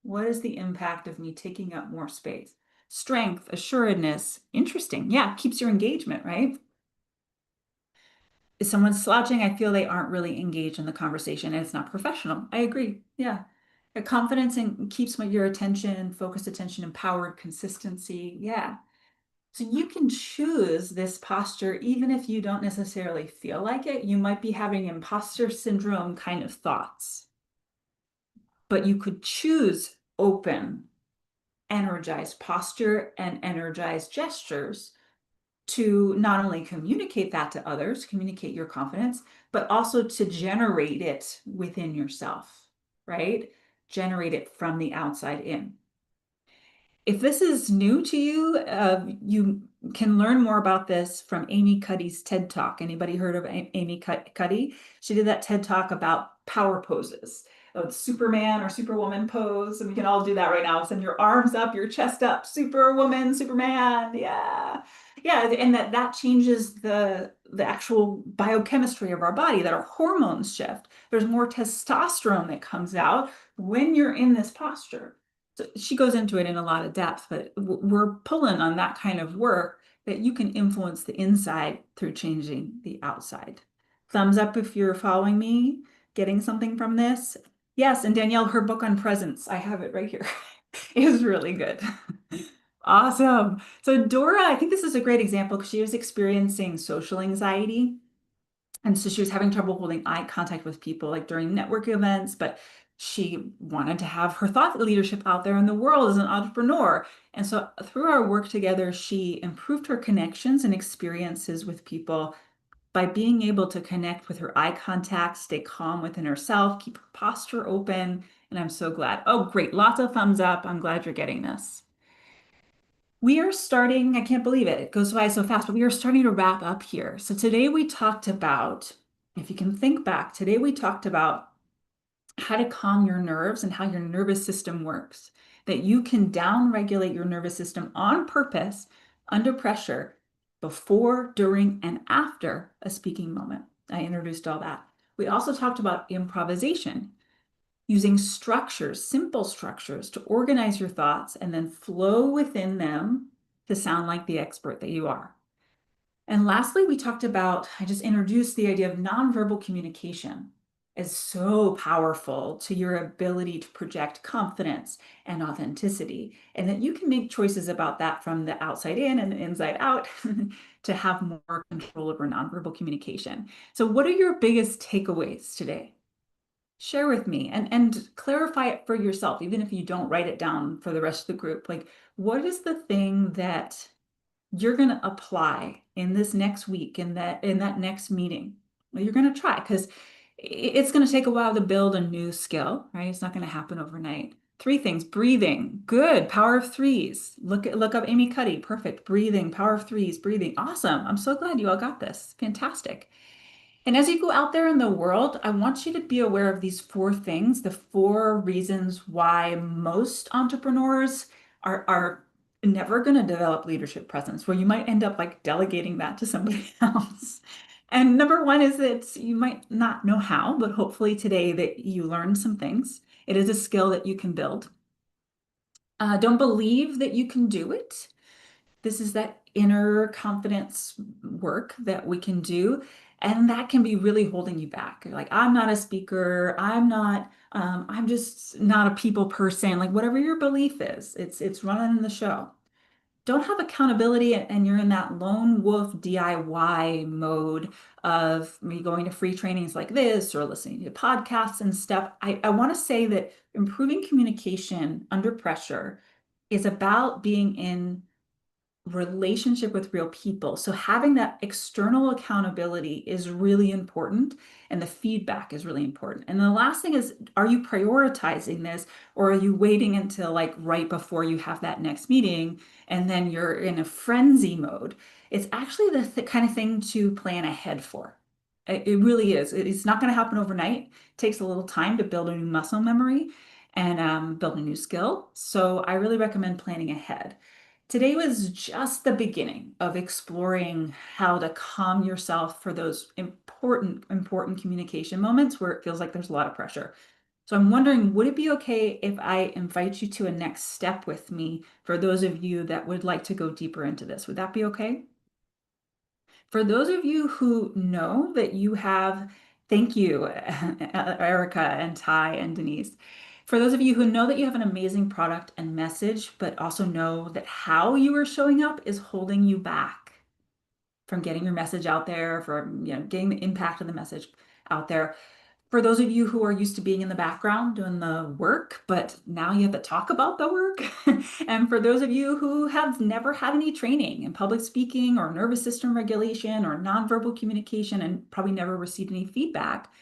What is the impact of me taking up more space? Strength, assuredness. Interesting. Yeah, keeps your engagement, right? If someone's slouching, I feel they aren't really engaged in the conversation and it's not professional. I agree. Yeah. A confidence and keeps your attention, focused attention, empowered, consistency. Yeah. So you can choose this posture even if you don't necessarily feel like it. You might be having imposter syndrome kind of thoughts, but you could choose open, energized posture and energized gestures to not only communicate that to others, communicate your confidence, but also to generate it within yourself, right? Generate it from the outside in. If this is new to you, you can learn more about this from Amy Cuddy's TED Talk. Anybody heard of Amy Cuddy? She did that TED Talk about power poses, Superman or Superwoman pose. And we can all do that right now. Send your arms up, your chest up, Superwoman, Superman. Yeah. Yeah. And that changes the actual biochemistry of our body, that our hormones shift. There's more testosterone that comes out when you're in this posture. So she goes into it in a lot of depth, but we're pulling on that kind of work that you can influence the inside through changing the outside. Thumbs up if you're following me, getting something from this. Yes, and Danielle, her book on presence, I have it right here, is really good. Awesome. So Dora, I think this is a great example because she was experiencing social anxiety. And so she was having trouble holding eye contact with people like during network events, but she wanted to have her thought leadership out there in the world as an entrepreneur. And so through our work together, she improved her connections and experiences with people by being able to connect with her eye contact, stay calm within herself, keep her posture open. And I'm so glad. Oh, great. Lots of thumbs up. I'm glad you're getting this. We are starting, I can't believe it, it goes by so fast, but we are starting to wrap up here. So today we talked about, if you can think back, today we talked about how to calm your nerves and how your nervous system works. that you can down-regulate your nervous system on purpose under pressure before, during, and after a speaking moment. I introduced all that. We also talked about improvisation, using structures, simple structures, to organize your thoughts and then flow within them to sound like the expert that you are. And lastly, we talked about, I just introduced the idea of nonverbal communication is so powerful to your ability to project confidence and authenticity, and that you can make choices about that from the outside in and the inside out to have more control over nonverbal communication. So, what are your biggest takeaways today? Share with me and clarify it for yourself, even if you don't write it down for the rest of the group. Like, what is the thing that you're going to apply in this next week, in that next meeting? Well, you're going to try because it's going to take a while to build a new skill, right? It's not going to happen overnight. Three things: breathing, good, power of threes. Look up Amy Cuddy, perfect. Breathing, power of threes, breathing, awesome. I'm so glad you all got this, fantastic. And as you go out there in the world, I want you to be aware of these four things, the four reasons why most entrepreneurs are never going to develop leadership presence, where you might end up like delegating that to somebody else. And number one is that you might not know how, but hopefully today that you learned some things. It is a skill that you can build. Don't believe that you can do it. This is that inner confidence work that we can do. And that can be really holding you back. You're like, I'm not a speaker. I'm just not a people person. Like whatever your belief is, it's running the show. Don't have accountability and you're in that lone wolf DIY mode of me going to free trainings like this or listening to podcasts and stuff. I want to say that improving communication under pressure is about being in relationship with real people. So having that external accountability is really important, and the feedback is really important. And the last thing is, are you prioritizing this, or are you waiting until like right before you have that next meeting and then you're in a frenzy mode? It's actually the kind of thing to plan ahead for. It really is. It's not going to happen overnight. It takes a little time to build a new muscle memory and build a new skill. So I really recommend planning ahead. Today was just the beginning of exploring how to calm yourself for those important communication moments where it feels like there's a lot of pressure. So I'm wondering, would it be okay if I invite you to a next step with me for those of you that would like to go deeper into this? Would that be okay? For those of you who know that you have, thank you, Erica and Ty and Denise. For those of you who know that you have an amazing product and message, but also know that how you are showing up is holding you back from getting your message out there, from getting the impact of the message out there. For those of you who are used to being in the background doing the work, but now you have to talk about the work. And for those of you who have never had any training in public speaking or nervous system regulation or nonverbal communication and probably never received any feedback,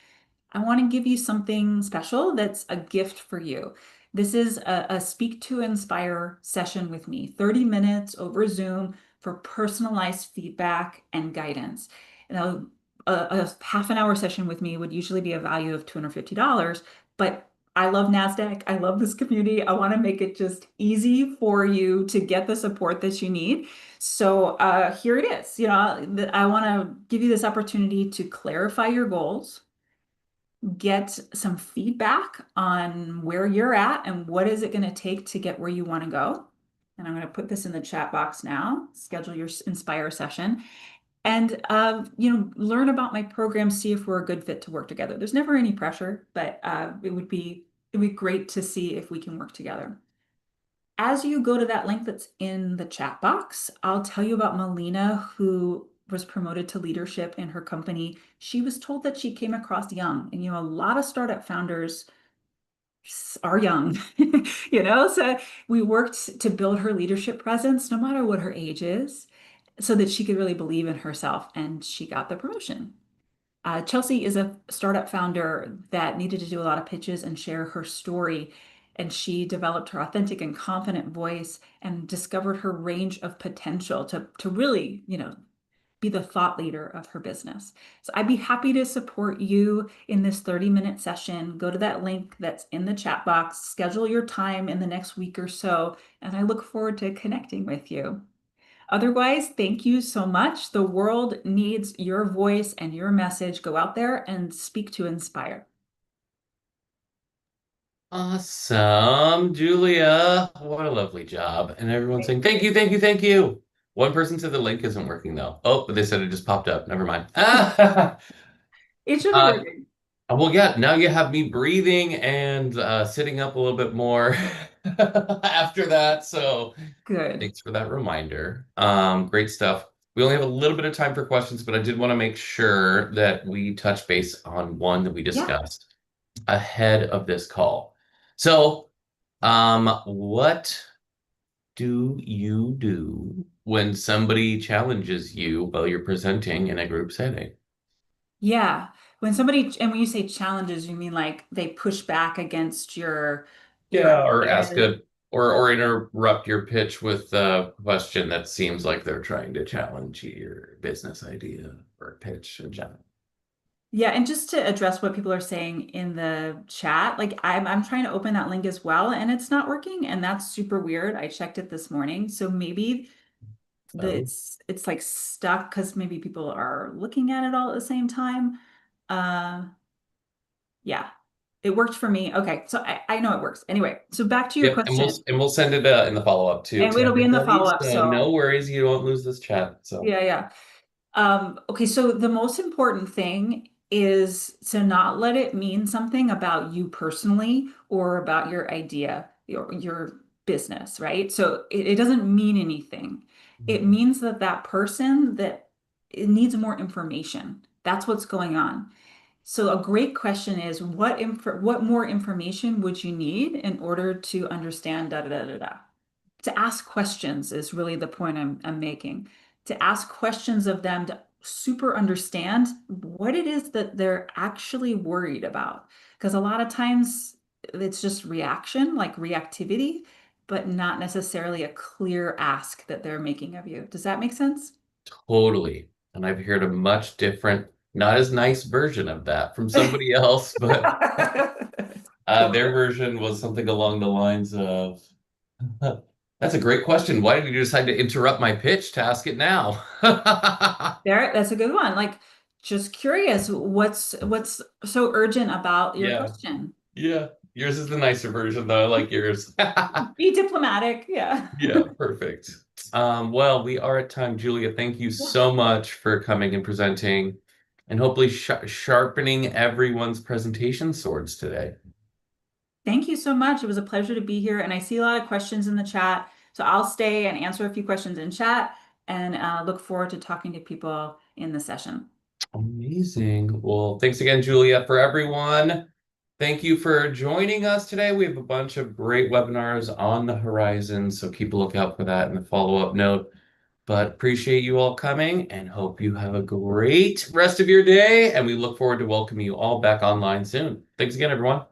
I want to give you something special that's a gift for you. This is a Speak to Inspire session with me, 30 minutes over Zoom for personalized feedback and guidance. Now, a half an hour session with me would usually be a value of $250, but I love Nasdaq. I love this community. I want to make it just easy for you to get the support that you need. So here it is. I want to give you this opportunity to clarify your goals, get some feedback on where you're at and what is it going to take to get where you want to go. And I'm going to put this in the chat box now. Schedule your Inspire session and learn about my program, see if we're a good fit to work together. There's never any pressure, but it would be great to see if we can work together. As you go to that link that's in the chat box, I'll tell you about Melina, who was promoted to leadership in her company. She was told that she came across young, and a lot of startup founders are young, so we worked to build her leadership presence, no matter what her age is, so that she could really believe in herself, and she got the promotion. Chelsea is a startup founder that needed to do a lot of pitches and share her story. And she developed her authentic and confident voice and discovered her range of potential to really, be the thought leader of her business. So I'd be happy to support you in this 30-minute session. Go to that link that's in the chat box, schedule your time in the next week or so, and I look forward to connecting with you. Otherwise, thank you so much. The world needs your voice and your message. Go out there and speak to inspire. Awesome, Julia. What a lovely job. And everyone's saying, thank you, thank you, thank you. One person said the link isn't working though. Oh, but they said it just popped up. Never mind. It should be Uh, working. well, yeah, now you have me breathing and sitting up a little bit more after that. So Good. thanks for that reminder. Great stuff. We only have a little bit of time for questions, but I did want to make sure that we touch base on one that we Yeah. discussed ahead of this call. So, what do you do when somebody challenges you while you're presenting in a group setting? Yeah. When somebody, and when you say challenges, you mean like they push back against your Yeah, or ask ideas. a or interrupt your pitch with a question that seems like they're trying to challenge your business idea or pitch in general. Yeah, and just to address what people are saying in the chat, like I'm trying to open that link as well, and it's not working, and that's super weird. I checked it this morning, so maybe Oh, it's like stuck because maybe people are looking at it all at the same time. Uh, yeah, it worked for me. Okay, so I know it works. Anyway, so back to your yep, and question, we'll send it in the follow-up and to it'll be in the everybody. follow-up. So no So worries, you won't lose this chat. So yeah, yeah. Okay, so the most important thing is to not let it mean something about you personally or about your idea, your business, right? So it doesn't mean anything. It means that that person that it needs more information. That's what's going on. So a great question is what more information would you need in order to understand da da da da da? To ask questions is really the point I'm making. To ask questions of them to super understand what it is that they're actually worried about. Because a lot of times it's just reaction, like reactivity, but not necessarily a clear ask that they're making of you. Does that make sense? totally. And I've heard a much different, not as nice version of that from somebody else, but their Cool. version was something along the lines of, "That's a great question. Why did you decide to interrupt my pitch to ask it now?" There, that's a good one. Like, just curious, what's so urgent about your Yeah, question? yeah. Yours is the nicer version, though. I like yours. Be diplomatic. Yeah. Yeah, perfect. Well, we are at time. Julia, thank you Yeah. so much for coming and presenting and hopefully sharpening everyone's presentation swords today. Thank you so much. It was a pleasure to be here. And I see a lot of questions in the chat. So I'll stay and answer a few questions in chat and look forward to talking to people in the session. Amazing. Well, thanks again, Julia. For everyone, thank you for joining us today. We have a bunch of great webinars on the horizon, so keep a lookout for that in the follow-up note. But appreciate you all coming and hope you have a great rest of your day. And we look forward to welcoming you all back online soon. Thanks again, everyone.